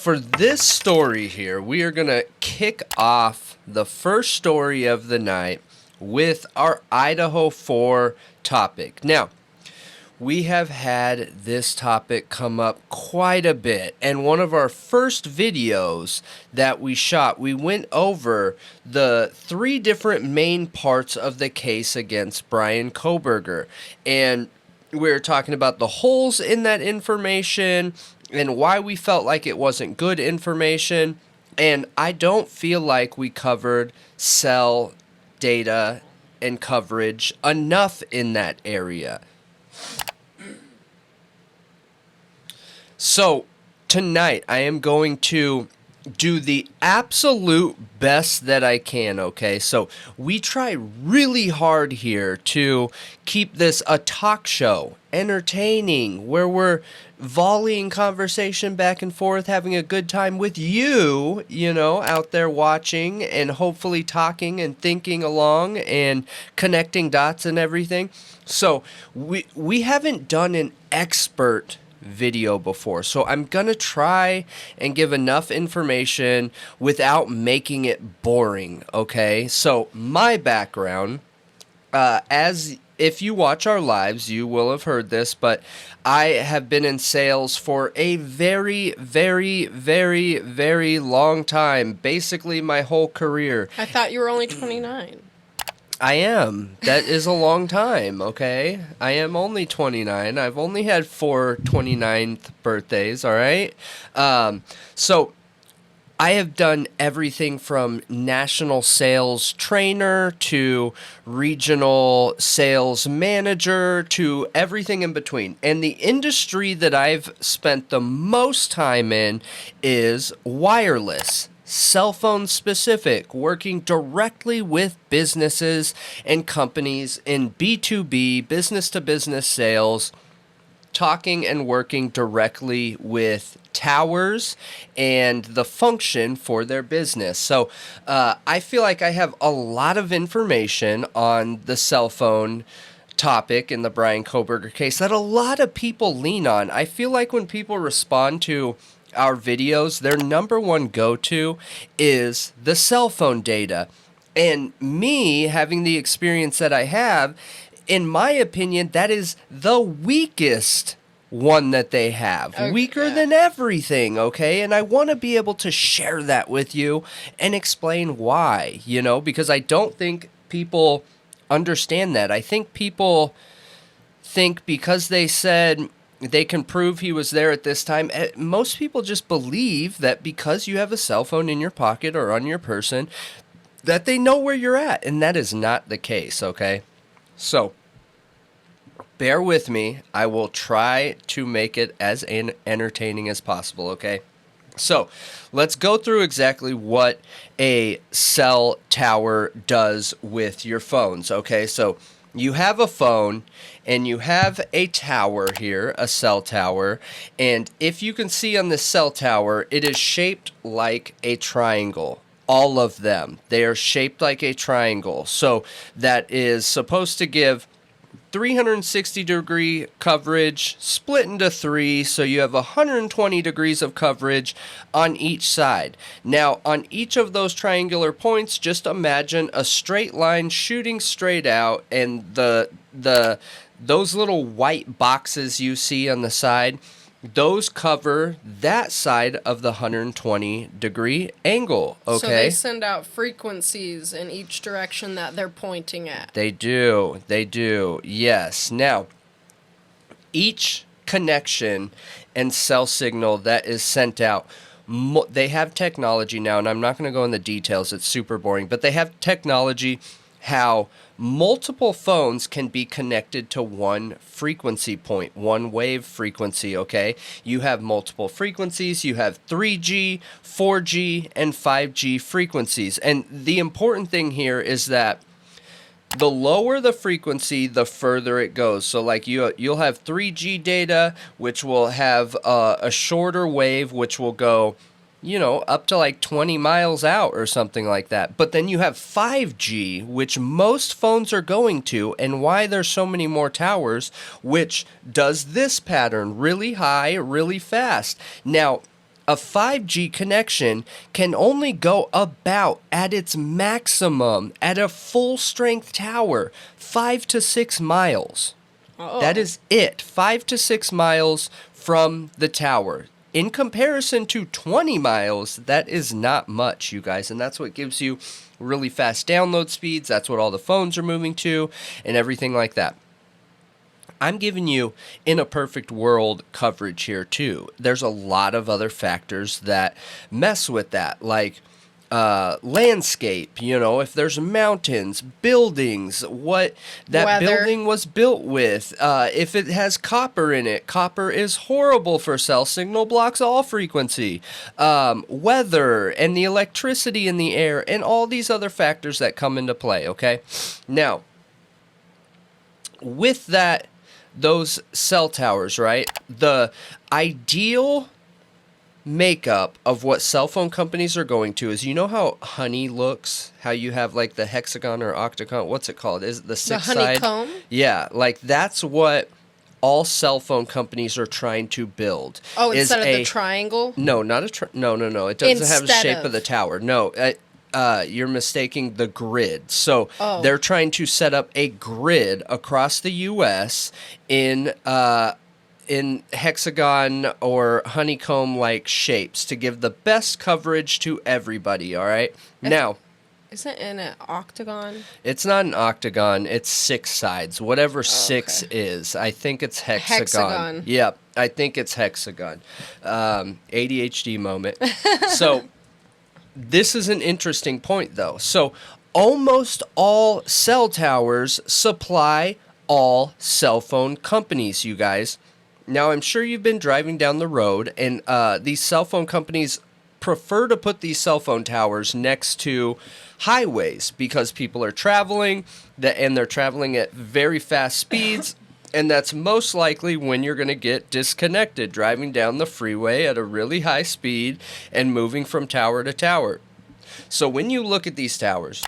for this story here, we are going to kick off the first story of the night with our Idaho 4 topic. Now, we have had this topic come up quite a bit, and one of our first videos that we shot, we went over the 3 different main parts of the case against Bryan Kohberger, and we were talking about the holes in that information and why we felt like it wasn't good information, and I don't feel like we covered cell data and coverage enough in that area. So, tonight I am going to do the absolute best that I can, okay? So, we try really hard here to keep this a talk show, entertaining, where we're volleying conversation back and forth, having a good time with you, you know, out there watching and hopefully talking and thinking along and connecting dots and everything. So, we haven't done an expert video before, so I'm gonna try and give enough information without making it boring, okay? So my background, as if you watch our lives, you will have heard this, but I have been in sales for a very, very, very, very long time, basically my whole career. I thought you were only 29. I am. That is a long time, okay? I am only 29. I've only had 4 29th birthdays, all right? So I have done everything from national sales trainer to regional sales manager to everything in between. And the industry that I've spent the most time in is wireless. Cell phone specific, working directly with businesses and companies in B2B, business to business sales, talking and working directly with towers and the function for their business. So I feel like I have a lot of information on the cell phone topic in the Bryan Kohberger case that a lot of people lean on. I feel like when people respond to our videos, their number one go-to is the cell phone data. And me having the experience that I have, in my opinion, that is the weakest one that they have. Okay. Weaker than everything, okay? And I want to be able to share that with you and explain why, you know, because I don't think people understand that. I think people think because they said they can prove he was there at this time. Most people just believe that because you have a cell phone in your pocket or on your person, that they know where you're at. And that is not the case, okay? So, bear with me. I will try to make it as entertaining as possible, okay? So, let's go through exactly what a cell tower does with your phones, okay? So, you have a phone and you have a tower here, a cell tower, and if you can see on this cell tower, it is shaped like a triangle. All of them, they are shaped like a triangle. So that is supposed to give 360-degree coverage split into 3, so you have 120 degrees of coverage on each side. Now, on each of those triangular points, just imagine a straight line shooting straight out, and those little white boxes you see on the side, those cover that side of the 120-degree angle, okay? So they send out frequencies in each direction that they're pointing at. They do, yes. Now, each connection and cell signal that is sent out, they have technology now, and I'm not going to go in the details, it's super boring, but they have technology how multiple phones can be connected to one frequency point, one wave frequency, okay? You have multiple frequencies, you have 3G, 4G, and 5G frequencies. And the important thing here is that the lower the frequency, the further it goes. So like you'll have 3G data, which will have a shorter wave, which will go, you know, up to like 20 miles out or something like that. But then you have 5G, which most phones are going to, and why there's so many more towers, which does this pattern really high, really fast. Now, A 5G connection can only go about at its maximum at a full strength tower 5 to 6 miles. That is it. 5 to 6 miles from the tower. In comparison to 20 miles, that is not much, you guys. And that's what gives you really fast download speeds. That's what all the phones are moving to and everything like that. I'm giving you in a perfect world coverage here too. There's a lot of other factors that mess with that, like landscape, if there's mountains, buildings, what that Weather. building was built with, if it has copper in it. Copper is horrible for cell signal, blocks all frequency, weather and the electricity in the air and all these other factors that come into play, okay? Now, with that, those cell towers, right? The ideal makeup of what cell phone companies are going to is, how honey looks, how you have like the hexagon or octagon, what's it called? Is it the six The side? honeycomb? Yeah, like that's what all cell phone companies are trying to build. Oh, is instead of the triangle? No, not a no. It doesn't have the Instead shape of. of the tower. No, you're mistaking the grid. So they're trying to set up a grid across the U.S. in hexagon or honeycomb-like shapes to give the best coverage to everybody, all right? Now, Isn't it in an octagon? it's not an octagon. It's 6 sides, whatever 6 is. I think it's hexagon. Yep, I think it's hexagon. ADHD moment. So this is an interesting point, though. So almost all cell towers supply all cell phone companies, you guys. Now, I'm sure you've been driving down the road, and these cell phone companies prefer to put these cell phone towers next to highways because people are traveling, and they're traveling at very fast speeds, and that's most likely when you're going to get disconnected, driving down the freeway at a really high speed and moving from tower to tower. So when you look at these towers,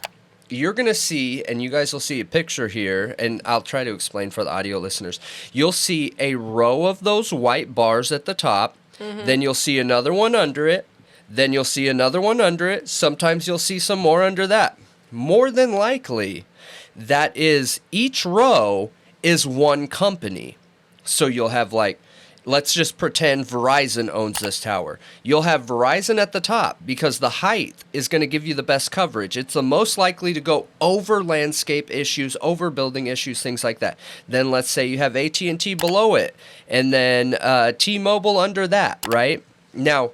you're going to see, and you guys will see a picture here, and I'll try to explain for the audio listeners. You'll see a row of those white bars at the top, then you'll see another one under it, then you'll see another one under it, sometimes you'll see some more under that. More than likely, that is, each row is one company. So you'll have like, let's just pretend Verizon owns this tower. You'll have Verizon at the top because the height is going to give you the best coverage. It's the most likely to go over landscape issues, over building issues, things like that. Then let's say you have AT&T below it, and then T-Mobile under that, right? Now,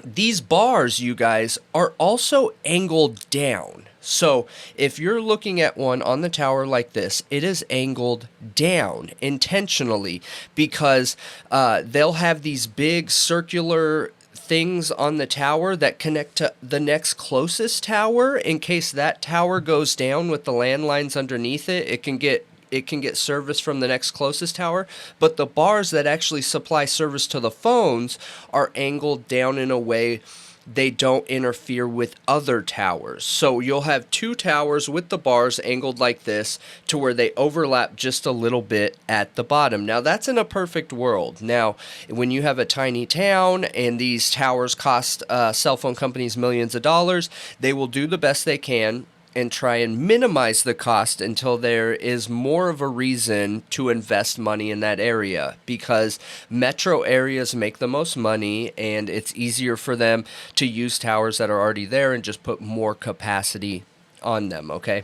these bars, you guys, are also angled down. So if you're looking at one on the tower like this, it is angled down intentionally because they'll have these big circular things on the tower that connect to the next closest tower. In case that tower goes down with the landlines underneath it, it can get service from the next closest tower, but the bars that actually supply service to the phones are angled down in a way they don't interfere with other towers. So you'll have 2 towers with the bars angled like this to where they overlap just a little bit at the bottom. Now that's in a perfect world. Now, when you have a tiny town and these towers cost cell phone companies millions of dollars, they will do the best they can and try and minimize the cost until there is more of a reason to invest money in that area, because metro areas make the most money and it's easier for them to use towers that are already there and just put more capacity on them, okay?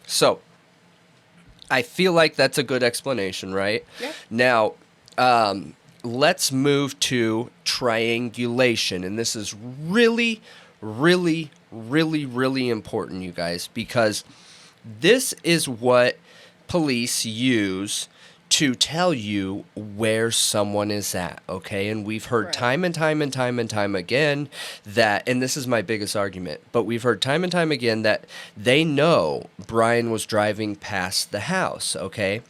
So, I feel like that's a good explanation, right? Yeah. Now, let's move to triangulation, and this is really important, you guys, because this is what police use to tell you where someone is at, okay? And we've heard time and time again that, and this is my biggest argument, but we've heard time and time again that they know Bryan was driving past the house, okay?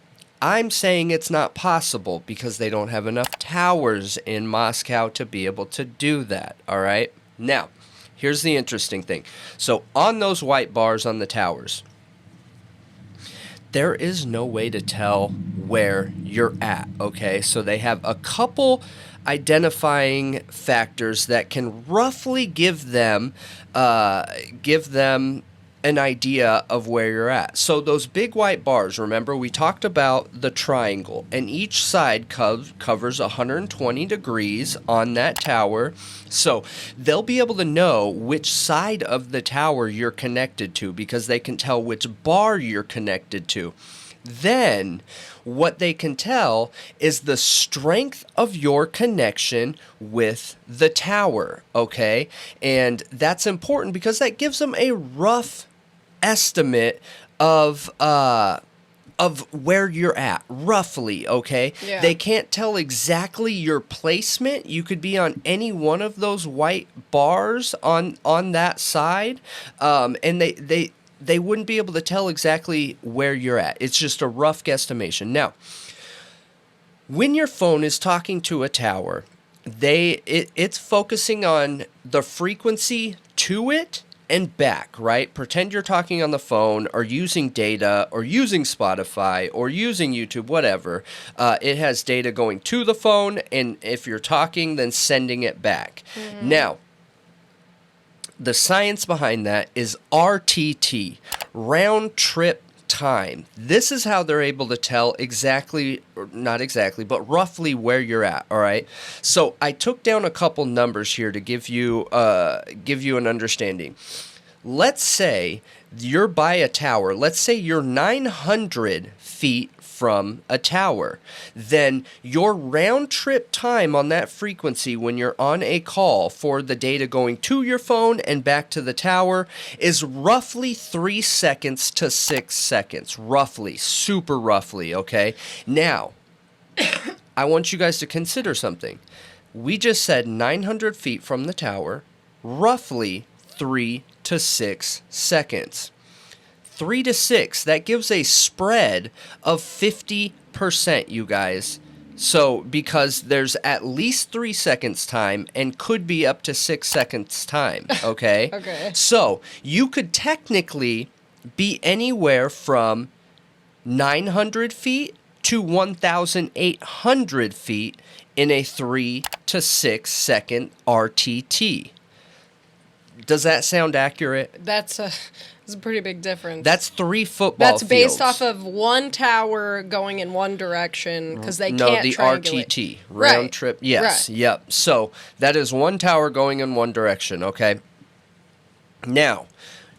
I'm saying it's not possible because they don't have enough towers in Moscow to be able to do that, all right? Now, here's the interesting thing. So on those white bars on the towers, there is no way to tell where you're at, okay? So they have a couple identifying factors that can roughly give them an idea of where you're at. So those big white bars, remember we talked about the triangle, and each side covers 120 degrees on that tower. So they'll be able to know which side of the tower you're connected to because they can tell which bar you're connected to. Then what they can tell is the strength of your connection with the tower, okay? And that's important because that gives them a rough estimate of where you're at, roughly, okay? Yeah. They can't tell exactly your placement. You could be on any one of those white bars on that side, and they wouldn't be able to tell exactly where you're at. It's just a rough guesstimation. Now, when your phone is talking to a tower, it's focusing on the frequency to it and back, right? Pretend you're talking on the phone or using data or using Spotify or using YouTube, whatever. It has data going to the phone, and if you're talking, then sending it back. Mm-hmm. Now, the science behind that is RTT, round trip time. This is how they're able to tell exactly, or not exactly, but roughly where you're at, all right? So I took down a couple numbers here to give you an understanding. Let's say you're by a tower. Let's say you're 900 feet from a tower. Then your round trip time on that frequency when you're on a call for the data going to your phone and back to the tower is roughly 3 seconds to 6 seconds. Roughly, super roughly, okay? Now, I want you guys to consider something. We just said 900 feet from the tower, roughly 3 to 6 seconds. 3 to 6, that gives a spread of 50%, you guys. So, because there's at least 3 seconds time and could be up to 6 seconds time, okay? Okay. So, you could technically be anywhere from 900 feet to 1,800 feet in a 3 to 6 second RTT. Does that sound accurate? That's a pretty big difference. That's 3 football fields. That's based off of one tower going in one direction because they can't the triangulate. RTT, round trip. Yes, right. Yep. So that is one tower going in one direction, okay? Now,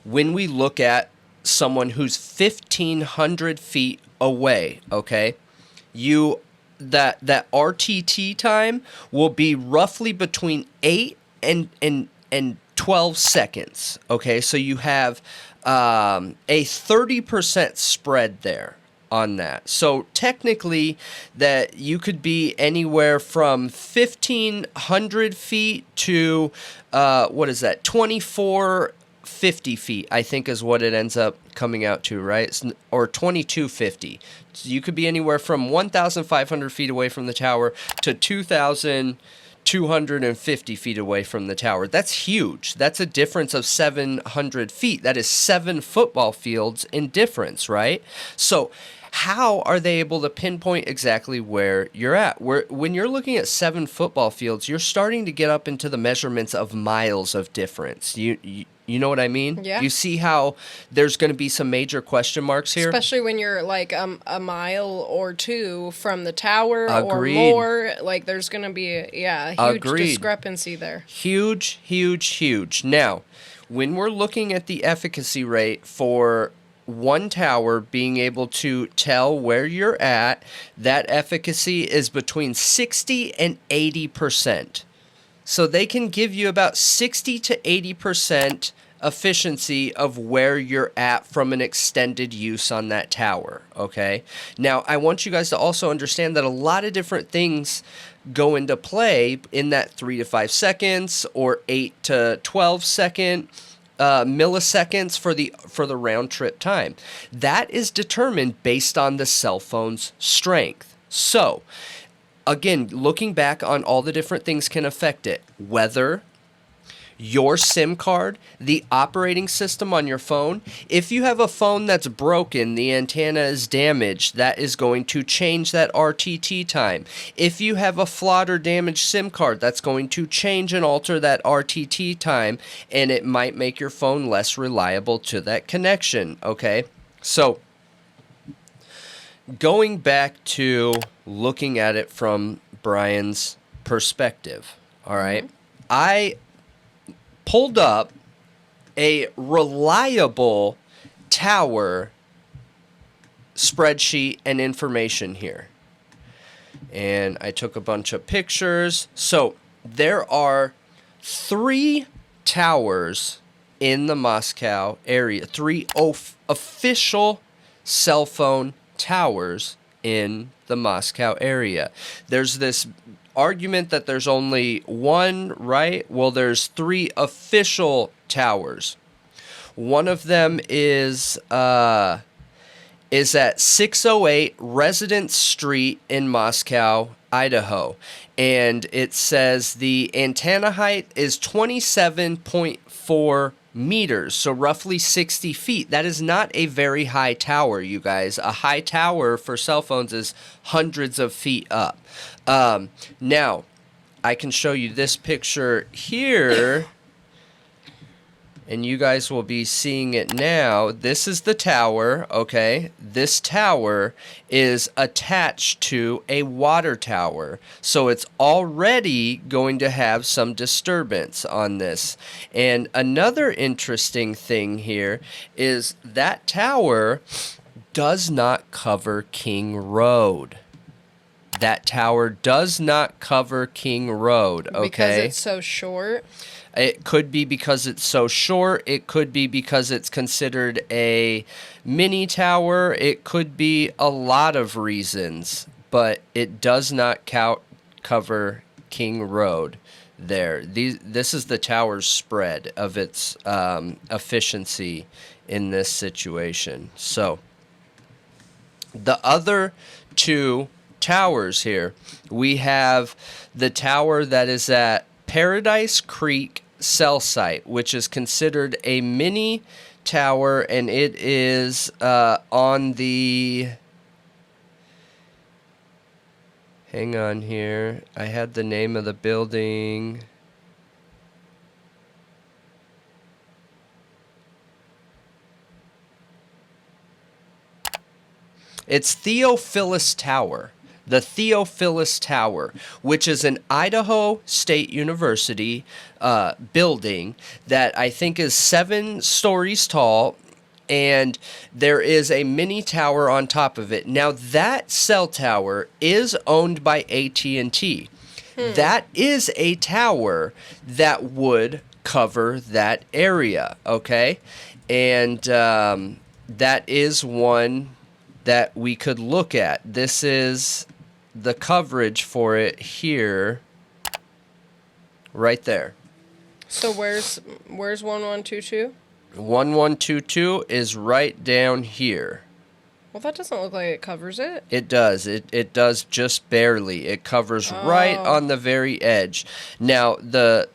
when we look at someone who's 1,500 feet away, okay, that RTT time will be roughly between 8 and 12 seconds, okay? So you have a 30% spread there on that. So technically that you could be anywhere from 1,500 feet to, 2,450 feet, I think is what it ends up coming out to, right? Or 2,250. So you could be anywhere from 1,500 feet away from the tower to 2,250 feet away from the tower. That's huge. That's a difference of 700 feet. That is 7 football fields in difference, right? So how are they able to pinpoint exactly where you're at? When you're looking at 7 football fields, you're starting to get up into the measurements of miles of difference. You know what I mean? Yeah. You see how there's going to be some major question marks here? Especially when you're like a mile or two from the tower Agreed. Or more. Like there's going to be a huge Agreed. discrepancy there. Huge, huge, huge. Now, when we're looking at the efficacy rate for one tower being able to tell where you're at, that efficacy is between 60 and 80%. So they can give you about 60 to 80% efficiency of where you're at from an extended use on that tower, okay? Now, I want you guys to also understand that a lot of different things go into play in that 3 to 5 seconds or 8 to 12 second milliseconds for the round trip time. That is determined based on the cell phone's strength. So, again, looking back on all the different things can affect it. Weather, your SIM card, the operating system on your phone. If you have a phone that's broken, the antenna is damaged, that is going to change that RTT time. If you have a flawed or damaged SIM card, that's going to change and alter that RTT time, and it might make your phone less reliable to that connection, okay? So, going back to looking at it from Bryan's perspective, all right? I pulled up a reliable tower spreadsheet and information here. And I took a bunch of pictures. So there are 3 towers in the Moscow area, 3 official cell phone towers in the Moscow area. There's this argument that there's only 1, right? Well, there's 3 official towers. One of them is at 608 Residence Street in Moscow, Idaho. And it says the antenna height is 27.4 meters, so roughly 60 feet. That is not a very high tower, you guys. A high tower for cell phones is hundreds of feet up. Now, I can show you this picture here, and you guys will be seeing it now. This is the tower, okay? This tower is attached to a water tower, so it's already going to have some disturbance on this. And another interesting thing here is that tower does not cover King Road. That tower does not cover King Road, okay? Because it's so short. It could be because it's so short. It could be because it's considered a mini tower. It could be a lot of reasons, but it does not cover King Road there. This is the tower's spread of its efficiency in this situation. So the other 2 towers here, we have the tower that is at Paradise Creek cell site, which is considered a mini tower, and it is on the... Hang on here. I had the name of the building. It's Theophilus Tower. The Theophilus Tower, which is an Idaho State University building that I think is 7 stories tall, and there is a mini tower on top of it. Now, that cell tower is owned by AT&T. That is a tower that would cover that area, okay? And that is one that we could look at. This is the coverage for it here, right there. So where's 1122? 1122 is right down here. Well, that doesn't look like it covers it. It does. It does just barely. It covers right on the very edge. Now, the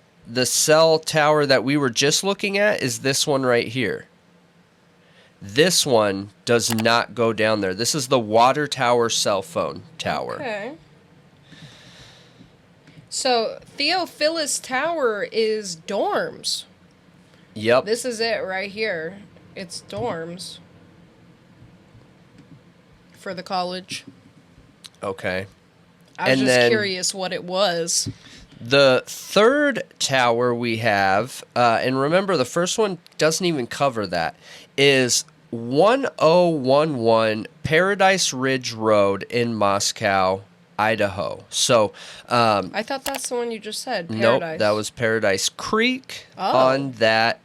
cell tower that we were just looking at is this one right here. This one does not go down there. This is the water tower cell phone tower. Okay. So, Theophilus Tower is dorms. Yep. This is it right here. It's dorms. For the college. Okay. I was just curious what it was. The third tower we have, and remember the first one doesn't even cover that, is 1011 Paradise Ridge Road in Moscow, Idaho. So, I thought that's the one you just said, Paradise. Nope, that was Paradise Creek on that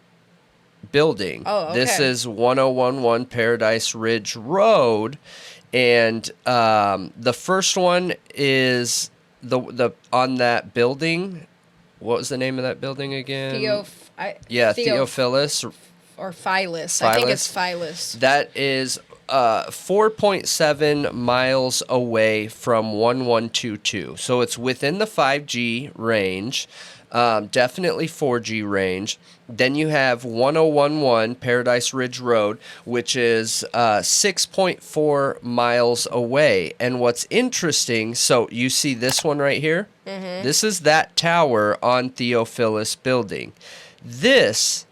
building. Oh, okay. This is 1011 Paradise Ridge Road, and the first one is the on that building. What was the name of that building again? Theophilus. Or Philus. I think it's Philus. That is 4.7 miles away from 1122. So it's within the 5G range. Definitely 4G range. Then you have 1011 Paradise Ridge Road, which is 6.4 miles away. And what's interesting, so you see this one right here? Mm-hmm. This is that tower on Theophilus Building. This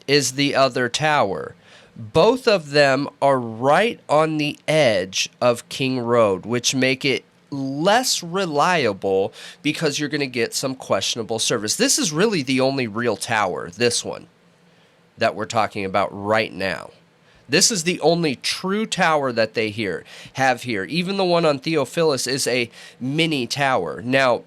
is the other tower. Both of them are right on the edge of King Road, which make it less reliable because you're going to get some questionable service. This is really the only real tower, this one, that we're talking about right now. This is the only true tower that they have here. Even the one on Theophilus is a mini tower. Now,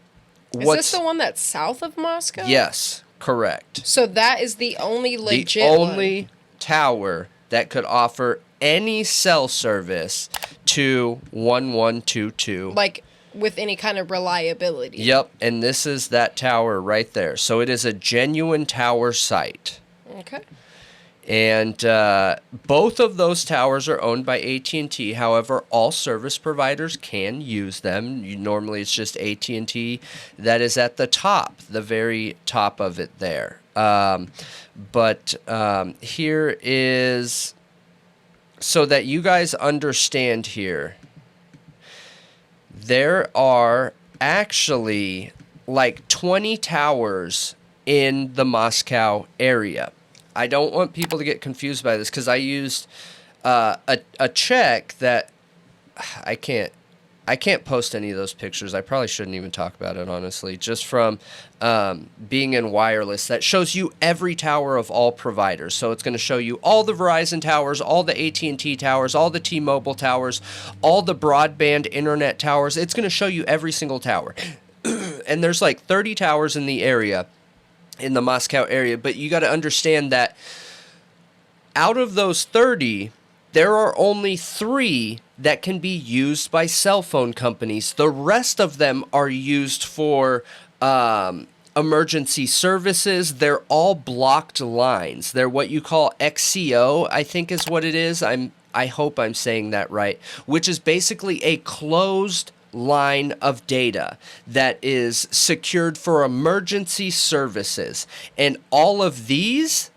is this the one that's south of Moscow? Yes, correct. So that is the only legit The only tower that could offer any cell service to 1122. Like, with any kind of reliability. Yep, and this is that tower right there. So it is a genuine tower site. Okay. And both of those towers are owned by AT&T. However, all service providers can use them. Normally, it's just AT&T that is at the top, the very top of it there. But here is, so that you guys understand here, there are actually like 20 towers in the Moscow area. I don't want people to get confused by this because I used a check that I can't post any of those pictures. I probably shouldn't even talk about it, honestly, just from being in wireless. That shows you every tower of all providers. So it's going to show you all the Verizon towers, all the AT&T towers, all the T-Mobile towers, all the broadband internet towers. It's going to show you every single tower. And there's like 30 towers in the area, in the Moscow area. But you got to understand that out of those 30, there are only 3 that can be used by cell phone companies. The rest of them are used for emergency services. They're all blocked lines. They're what you call XCO, I think is what it is. I hope I'm saying that right, which is basically a closed line of data that is secured for emergency services. And all of these,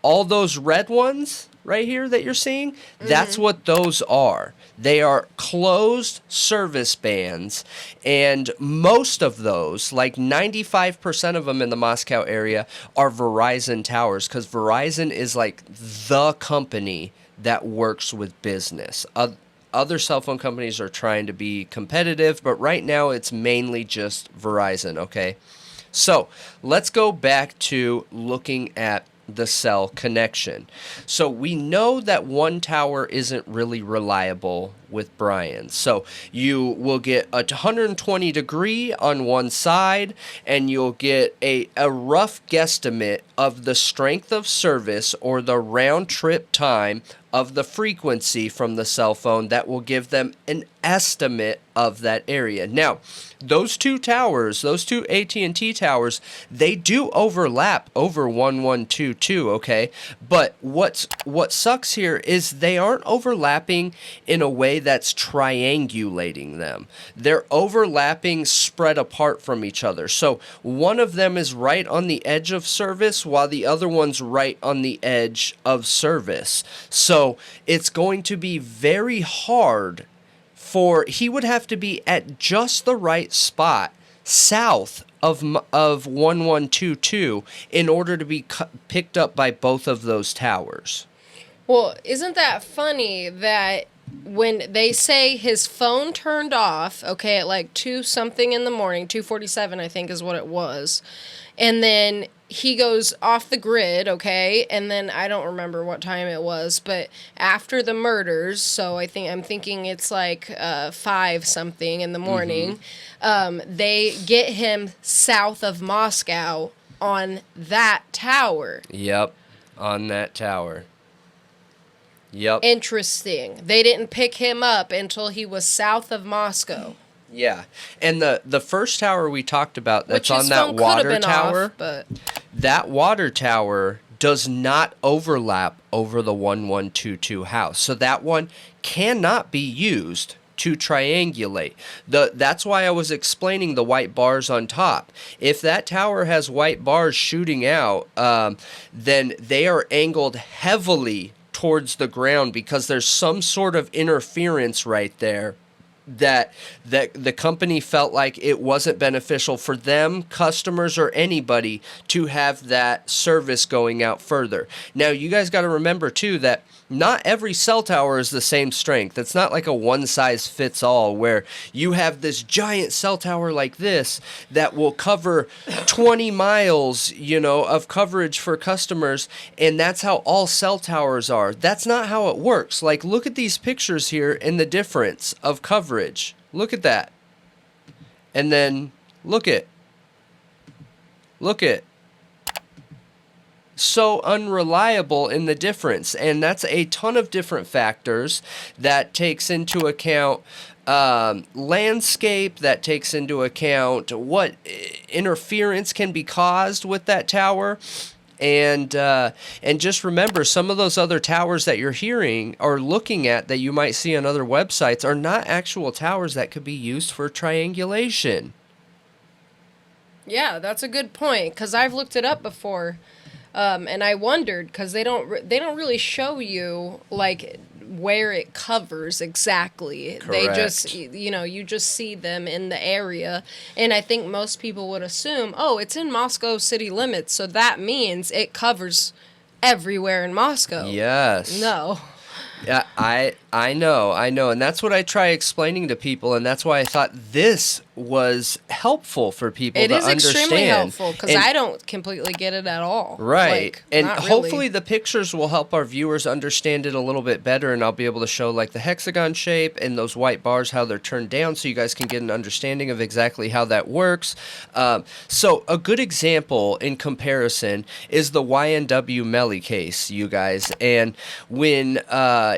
all those red ones right here that you're seeing, that's what those are. They are closed service bands, and most of those, like 95% of them in the Moscow area, are Verizon towers, because Verizon is like the company that works with business. Other cell phone companies are trying to be competitive, but right now it's mainly just Verizon, okay? So let's go back to looking at the cell connection. So we know that one tower isn't really reliable with Bryan. So you will get a 120 degree on one side, and you'll get a rough guesstimate of the strength of service or the round trip time of the frequency from the cell phone that will give them an estimate of that area. Now, those two towers, those two AT&T towers, they do overlap over 1122, okay? But what sucks here is they aren't overlapping in a way that's triangulating them. They're overlapping spread apart from each other. So one of them is right on the edge of service while the other one's right on the edge of service. So it's going to be very hard he would have to be at just the right spot south of 1122 in order to be picked up by both of those towers. Well, isn't that funny that when they say his phone turned off, okay, at like 2 something in the morning, 2:47 I think is what it was, and then he goes off the grid, okay, and then I don't remember what time it was, but after the murders, so I'm thinking it's like 5 something in the morning, they get him south of Moscow on that tower. Yep, on that tower. Yep. Interesting. They didn't pick him up until he was south of Moscow. Yeah, and the first tower we talked about that's on that water tower, that water tower does not overlap over the 1122 house. So that one cannot be used to triangulate. That's why I was explaining the white bars on top. If that tower has white bars shooting out, then they are angled heavily towards the ground because there's some sort of interference right there that the company felt like it wasn't beneficial for them, customers, or anybody to have that service going out further. Now, you guys got to remember, too, that not every cell tower is the same strength. It's not like a one-size-fits-all where you have this giant cell tower like this that will cover 20 miles, of coverage for customers, and that's how all cell towers are. That's not how it works. Like, look at these pictures here and the difference of coverage. Look at that. And then look at. So unreliable in the difference, and that's a ton of different factors that takes into account landscape, that takes into account what interference can be caused with that tower. And just remember, some of those other towers that you're hearing or looking at that you might see on other websites are not actual towers that could be used for triangulation. Yeah, that's a good point, because I've looked it up before. And I wondered, because they don't really show you like where it covers exactly. Correct. They just, you just see them in the area, and I think most people would assume, oh, it's in Moscow city limits, so that means it covers everywhere in Moscow. Yes. No. Yeah, I know, and that's what I try explaining to people, and that's why I thought this was helpful for people to understand. It is extremely helpful, because I don't completely get it at all. Right, like, and not hopefully really. the pictures will help our viewers understand it a little bit better, and I'll be able to show like the hexagon shape and those white bars, how they're turned down, so you guys can get an understanding of exactly how that works. So a good example in comparison is the YNW Melly case, you guys, and when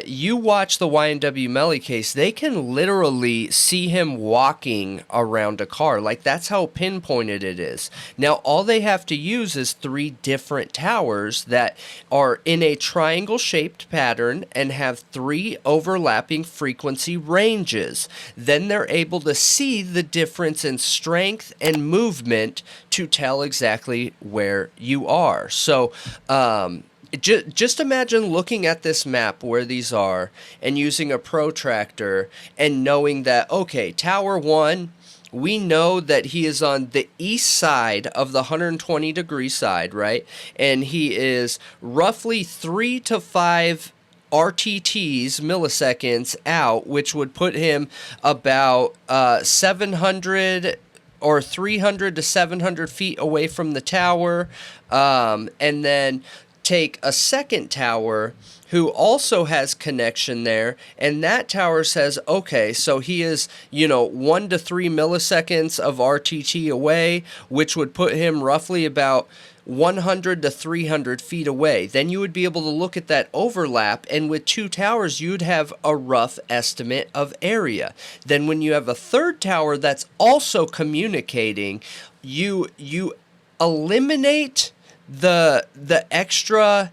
you watch the YNW Melly case, they can literally see him walking around a car. Like, that's how pinpointed it is. Now, all they have to use is 3 different towers that are in a triangle-shaped pattern and have 3 overlapping frequency ranges. Then they're able to see the difference in strength and movement to tell exactly where you are. So, just imagine looking at this map where these are and using a protractor and knowing that, okay, Tower 1, we know that he is on the east side of the 120-degree side, right? And he is roughly 3 to 5 RTTs, milliseconds, out, which would put him about 700 or 300 to 700 feet away from the tower, and then take a second tower who also has connection there, and that tower says, okay, so he is, 1 to 3 milliseconds of RTT away, which would put him roughly about 100 to 300 feet away. Then you would be able to look at that overlap, and with 2 towers, you'd have a rough estimate of area. Then when you have a third tower that's also communicating, you eliminate the extra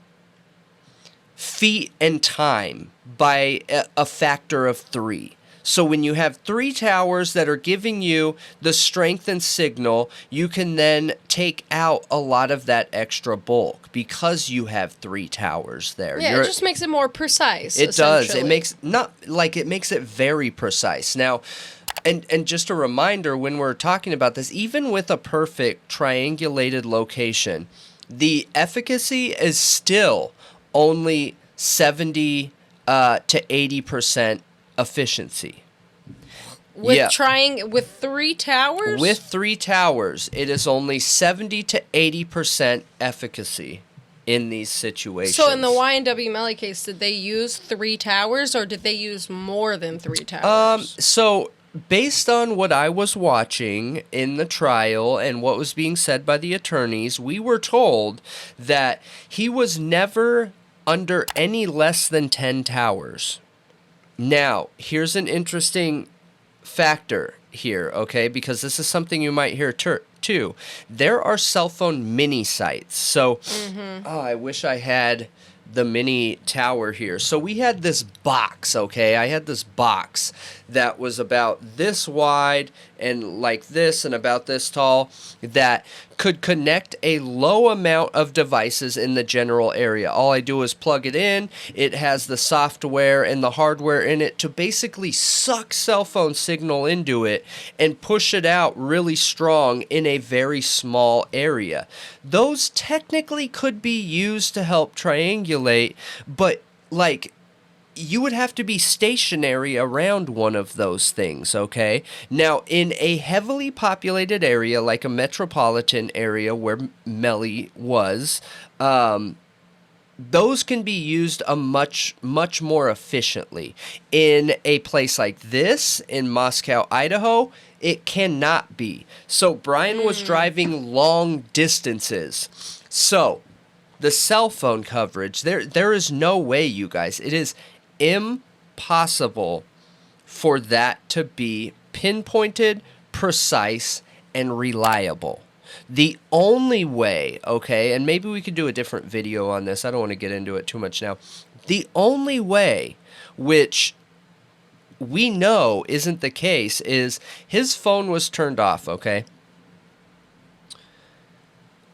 feet and time by a factor of 3. So when you have 3 towers that are giving you the strength and signal, you can then take out a lot of that extra bulk because you have 3 towers there. Yeah, it just makes it more precise. It does. It makes it very precise. Now, and just a reminder, when we're talking about this, even with a perfect triangulated location, the efficacy is still only 70 to 80% efficiency. With 3 towers? With 3 towers, it is only 70 to 80% efficacy in these situations. So in the YNW Melly case, did they use 3 towers, or did they use more than 3 towers? So based on what I was watching in the trial and what was being said by the attorneys, we were told that he was never under any less than 10 towers. Now, here's an interesting factor here, okay? Because this is something you might hear too. There are cell phone mini sites. So, I wish I had the mini tower here. So we had this box, okay? I had this box that was about this wide and like this and about this tall that could connect a low amount of devices in the general area. All I do is plug it in. It has the software and the hardware in it to basically suck cell phone signal into it and push it out really strong in a very small area. Those technically could be used to help triangulate, but like you would have to be stationary around one of those things, okay? Now, in a heavily populated area like a metropolitan area where Melly was, those can be used a much more efficiently. In a place like this, in Moscow, Idaho, it cannot be. So Bryan was driving long distances. So the cell phone coverage, there is no way, you guys. It is impossible for that to be pinpointed, precise, and reliable. The only way, okay, and maybe we could do a different video on this. I don't want to get into it too much now. The only way, which we know isn't the case, is his phone was turned off, okay?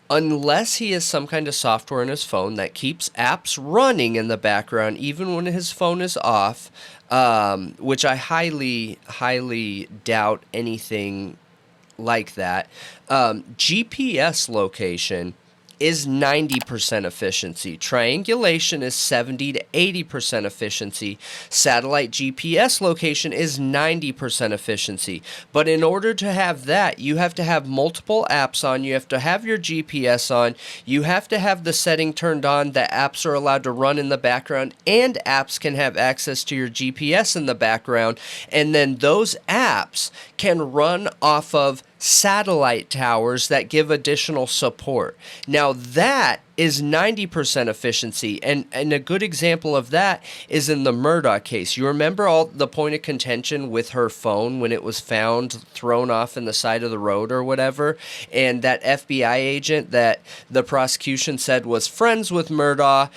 Unless he has some kind of software in his phone that keeps apps running in the background even when his phone is off, which I highly doubt anything like that. GPS location is 90% efficiency. Triangulation is 70 to 80% efficiency. Satellite GPS location is 90% efficiency. But in order to have that, you have to have multiple apps on. You have to have your GPS on. You have to have the setting turned on that apps are allowed to run in the background, and apps can have access to your GPS in the background. And then those apps can run off of satellite towers that give additional support. Now that is 90% efficiency, and a good example of that is in the Murdaugh case. You remember all the point of contention with her phone when it was found thrown off in the side of the road or whatever, and that FBI agent that the prosecution said was friends with Murdaugh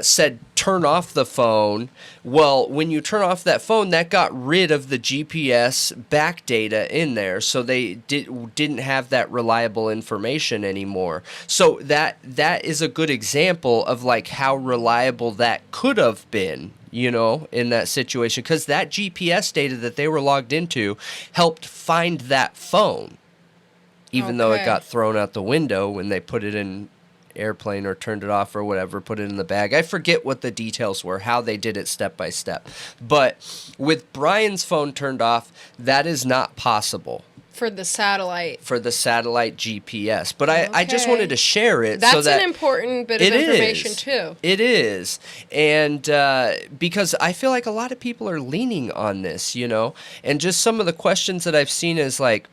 said turn off the phone. Well, when you turn off that phone, that got rid of the GPS back data in there, so they didn't have that reliable information anymore. So that is a good example of like how reliable that could have been, you know, in that situation, because that GPS data that they were logged into helped find that phone, even though it got thrown out the window when they put it in airplane or turned it off or whatever, put it in the bag. I forget what the details were, how they did it step by step. But with Bryan's phone turned off, that is not possible. For the satellite GPS. But I just wanted to share it. That's so that an important bit of information too. It is. And because I feel like a lot of people are leaning on this, you know, and just some of the questions that I've seen is like,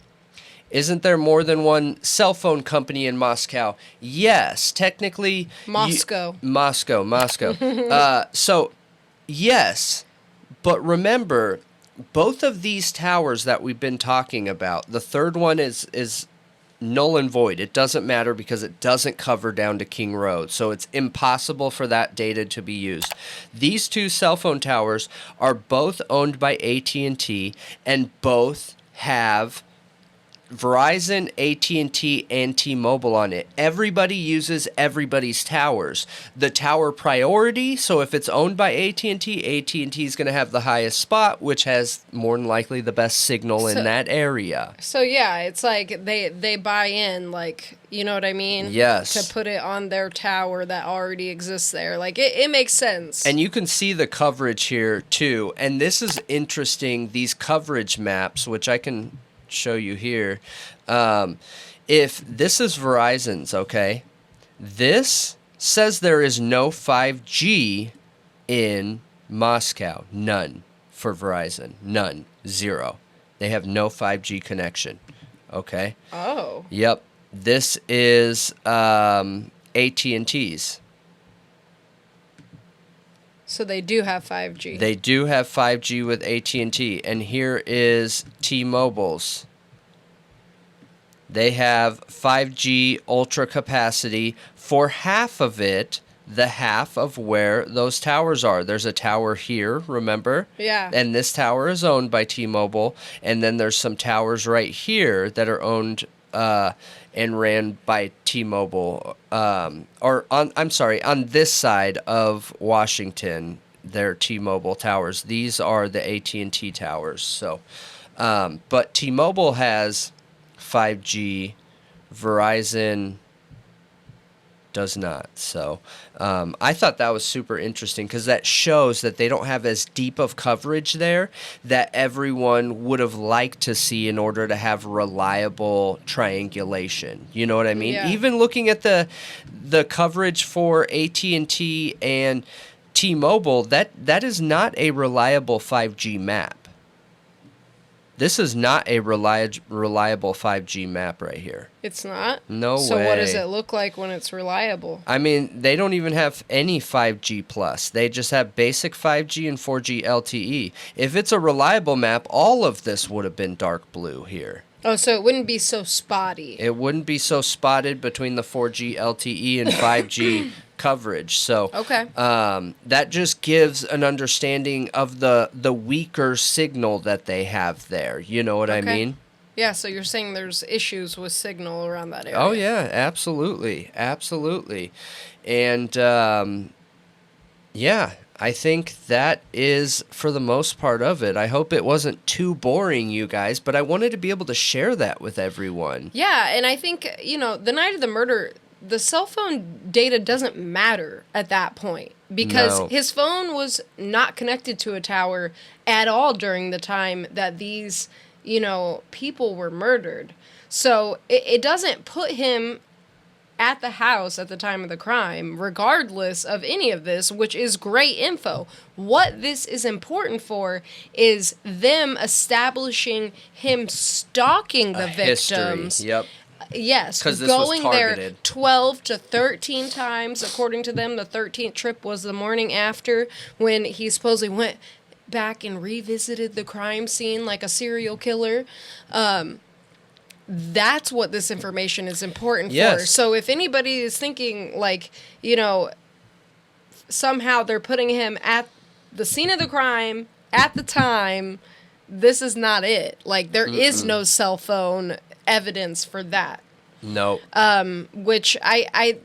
isn't there more than one cell phone company in Moscow? Yes, technically. Moscow. So, yes, but remember, both of these towers that we've been talking about, the third one is null and void. It doesn't matter because it doesn't cover down to King Road, so it's impossible for that data to be used. These two cell phone towers are both owned by AT&T, and both have Verizon, AT&T, and T-Mobile on it. Everybody uses everybody's towers. The tower priority, so if it's owned by AT&T, AT&T is going to have the highest spot, which has more than likely the best signal in that area. So yeah, it's like they buy in, like, you know what I mean? Yes. To put it on their tower that already exists there. Like, it makes sense. And you can see the coverage here, too. And this is interesting, these coverage maps, which I can show you here. If this is Verizon's, okay, this says there is no 5G in Moscow. None for Verizon. None. Zero. They have no 5G connection. Okay. Oh. Yep. This is AT&T's. So they do have 5G. They do have 5G with AT&T. And here is T-Mobile's. They have 5G ultra capacity. For half of it, the half of where those towers are. There's a tower here, remember? Yeah. And this tower is owned by T-Mobile. And then there's some towers right here that are owned and ran by T-Mobile. On this side of Washington, they're T-Mobile towers. These are the AT&T towers. So, but T-Mobile has 5G. Verizon does not. So I thought that was super interesting because that shows that they don't have as deep of coverage there that everyone would have liked to see in order to have reliable triangulation. You know what I mean? Yeah. Even looking at the coverage for AT&T and T-Mobile, that is not a reliable 5G map. This is not a reliable 5G map right here. It's not? No way. So what does it look like when it's reliable? I mean, they don't even have any 5G plus. They just have basic 5G and 4G LTE. If it's a reliable map, all of this would have been dark blue here. Oh, so it wouldn't be so spotty. It wouldn't be so spotted between the 4G LTE and 5G coverage. So Okay. that just gives an understanding of the weaker signal that they have there. You know what I mean? Yeah, so you're saying there's issues with signal around that area. Oh, yeah, absolutely. Absolutely. And, yeah, I think that is for the most part of it. I hope it wasn't too boring, you guys, but I wanted to be able to share that with everyone. Yeah, and I think, the night of the murder, the cell phone data doesn't matter at that point because his phone was not connected to a tower at all during the time that these, people were murdered. So it doesn't put him at the house at the time of the crime, regardless of any of this, which is great info. What this is important for is them establishing him stalking the victims. History. Yep. Yes, 'Cause this going was there targeted. 12 to 13 times, according to them. The 13th trip was the morning after when he supposedly went back and revisited the crime scene like a serial killer. That's what this information is important for. So if anybody is thinking somehow they're putting him at the scene of the crime at the time, this is not it. Like, there is no cell phone evidence for that. No. Which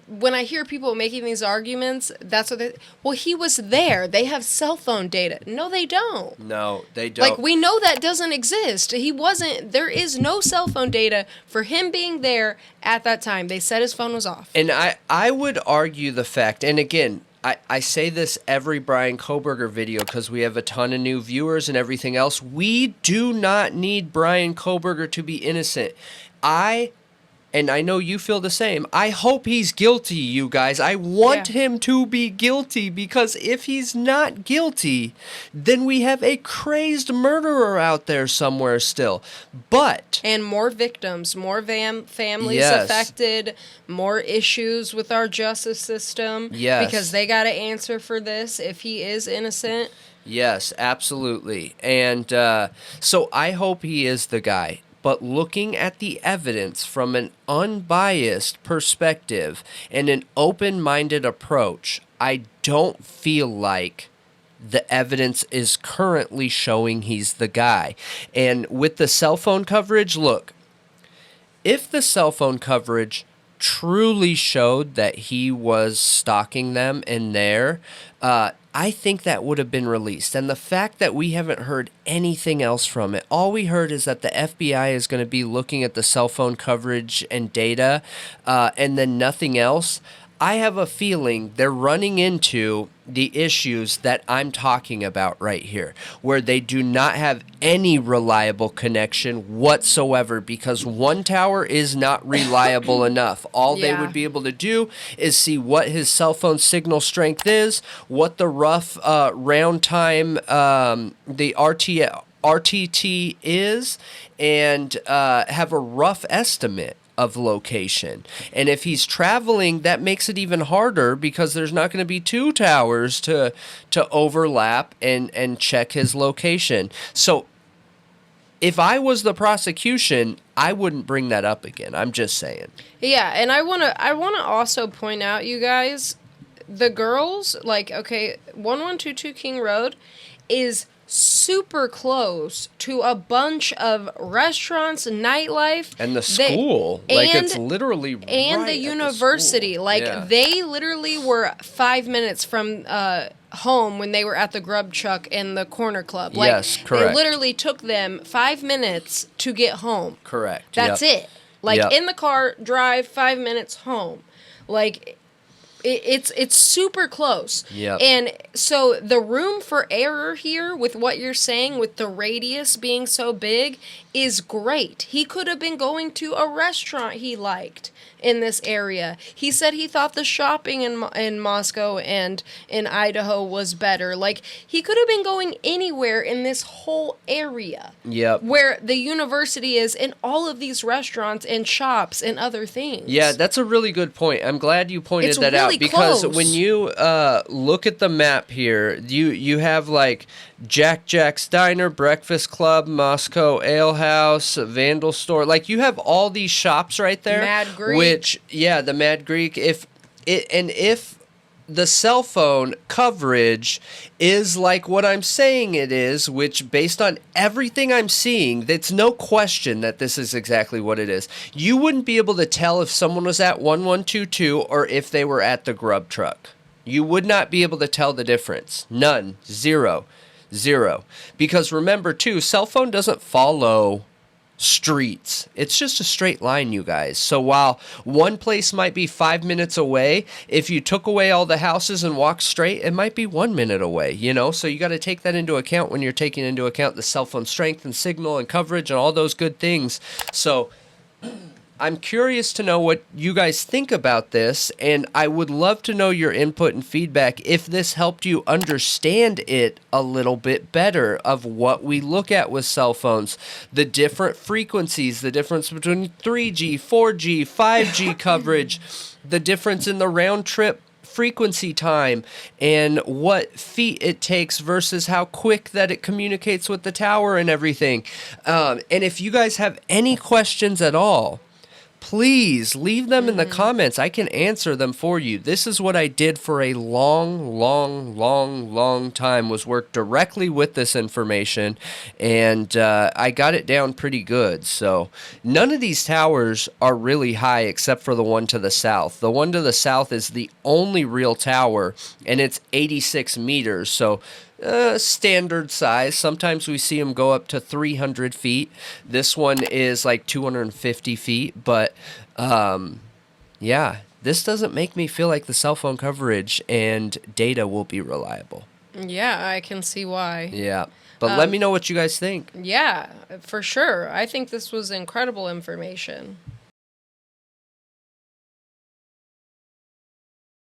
when I hear people making these arguments, that's what he was there. They have cell phone data. No, they don't. No, they don't. Like, we know that doesn't exist. There is no cell phone data for him being there at that time. They said his phone was off. And I would argue the fact, and again, I say this every Bryan Kohberger video because we have a ton of new viewers and everything else. We do not need Bryan Kohberger to be innocent. And I know you feel the same. I hope he's guilty, you guys. I want him to be guilty because if he's not guilty, then we have a crazed murderer out there somewhere still. And more victims, more families affected, more issues with our justice system. Yes. Because they got to answer for this if he is innocent. Yes, absolutely. And so I hope he is the guy. But looking at the evidence from an unbiased perspective and an open-minded approach, I don't feel like the evidence is currently showing he's the guy. And with the cell phone coverage, look, if the cell phone coverage truly showed that he was stalking them in there, I think that would have been released. And the fact that we haven't heard anything else from it, all we heard is that the FBI is going to be looking at the cell phone coverage and data, and then nothing else. I have a feeling they're running into the issues that I'm talking about right here, where they do not have any reliable connection whatsoever because one tower is not reliable enough. All they would be able to do is see what his cell phone signal strength is, what the rough round time, the RTT is, and have a rough estimate of location. And if he's traveling, that makes it even harder because there's not going to be two towers to overlap and check his location. So if I was the prosecution, I wouldn't bring that up again. I'm just saying. Yeah, and I want to also point out, you guys, the girls, like, okay, 1122 King Road is super close to a bunch of restaurants, nightlife, and the school. It's literally and right the at university. school. They literally were 5 minutes from home when they were at the Grub Chuck and the Corner Club. Yes, correct. They literally took them 5 minutes to get home. Correct. That's it. In the car, drive 5 minutes home. It's super close. Yep. And so the room for error here with what you're saying, with the radius being so big, is great. He could have been going to a restaurant he liked in this area. He said he thought the shopping in Moscow and in Idaho was better. He could have been going anywhere in this whole area. Yep. Where the university is, and all of these restaurants and shops and other things. Yeah, that's a really good point. I'm glad you pointed that out, because close. when you look at the map here, you have Jack's Diner, Breakfast Club, Moscow Ale House, Vandal Store. You have all these shops right there. Mad Greek. The Mad Greek. If the cell phone coverage is like what I'm saying it is, which based on everything I'm seeing, that's no question that this is exactly what it is. You wouldn't be able to tell if someone was at 1122 or if they were at the Grub Truck. You would not be able to tell the difference. None. Zero. Because remember, too, cell phone doesn't follow streets. It's just a straight line, you guys. So while one place might be 5 minutes away, if you took away all the houses and walked straight, it might be 1 minute away, So you got to take that into account when you're taking into account the cell phone strength and signal and coverage and all those good things. So I'm curious to know what you guys think about this, and I would love to know your input and feedback if this helped you understand it a little bit better of what we look at with cell phones, the different frequencies, the difference between 3G, 4G, 5G coverage, the difference in the round trip frequency time, and what feet it takes versus how quick that it communicates with the tower and everything. And if you guys have any questions at all, please leave them in the comments. I can answer them for you. This is what I did for a long time, was work directly with this information, and I got it down pretty good. So none of these towers are really high except for the one to the south. The one to the south is the only real tower, and it's 86 meters. So standard size. Sometimes we see them go up to 300 feet. This one is 250 feet. But this doesn't make me feel like the cell phone coverage and data will be reliable. Yeah, I can see why. Yeah. But let me know what you guys think. Yeah, for sure. I think this was incredible information.